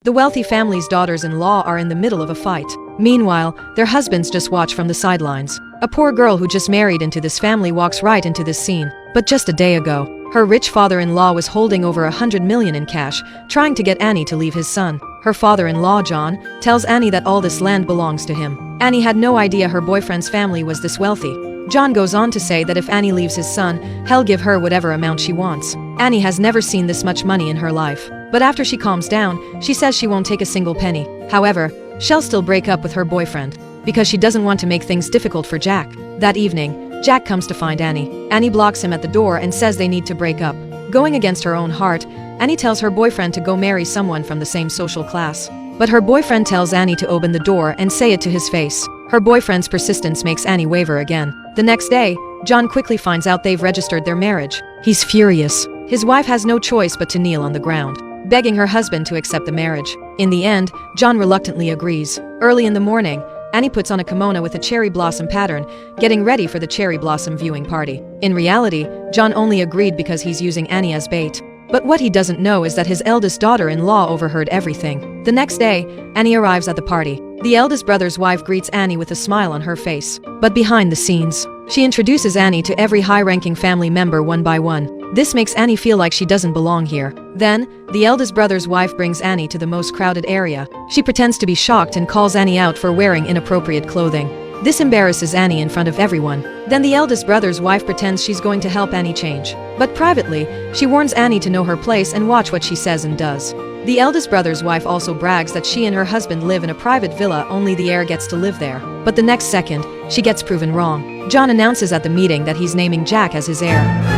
The wealthy family's daughters-in-law are in the middle of a fight. Meanwhile, their husbands just watch from the sidelines. A poor girl who just married into this family walks right into this scene. But just a day ago, her rich father-in-law was holding over 100 million in cash, trying to get Annie to leave his son. Her father-in-law, John, tells Annie that all this land belongs to him. Annie had no idea her boyfriend's family was this wealthy. John goes on to say that if Annie leaves his son, he'll give her whatever amount she wants. Annie has never seen this much money in her life. But after she calms down, she says she won't take a single penny. However, she'll still break up with her boyfriend, because she doesn't want to make things difficult for Jack. That evening, Jack comes to find Annie. Annie blocks him at the door and says they need to break up. Going against her own heart, Annie tells her boyfriend to go marry someone from the same social class. But her boyfriend tells Annie to open the door and say it to his face. Her boyfriend's persistence makes Annie waver again. The next day, John quickly finds out they've registered their marriage. He's furious. His wife has no choice but to kneel on the ground, begging her husband to accept the marriage. In the end, John reluctantly agrees. Early in the morning, Annie puts on a kimono with a cherry blossom pattern, getting ready for the cherry blossom viewing party. In reality, John only agreed because he's using Annie as bait. But what he doesn't know is that his eldest daughter-in-law overheard everything. The next day, Annie arrives at the party. The eldest brother's wife greets Annie with a smile on her face. But behind the scenes, she introduces Annie to every high-ranking family member one by one. This makes Annie feel like she doesn't belong here. Then, the eldest brother's wife brings Annie to the most crowded area. She pretends to be shocked and calls Annie out for wearing inappropriate clothing. This embarrasses Annie in front of everyone. Then the eldest brother's wife pretends she's going to help Annie change. But privately, she warns Annie to know her place and watch what she says and does. The eldest brother's wife also brags that she and her husband live in a private villa, only the heir gets to live there. But the next second, she gets proven wrong. John announces at the meeting that he's naming Jack as his heir.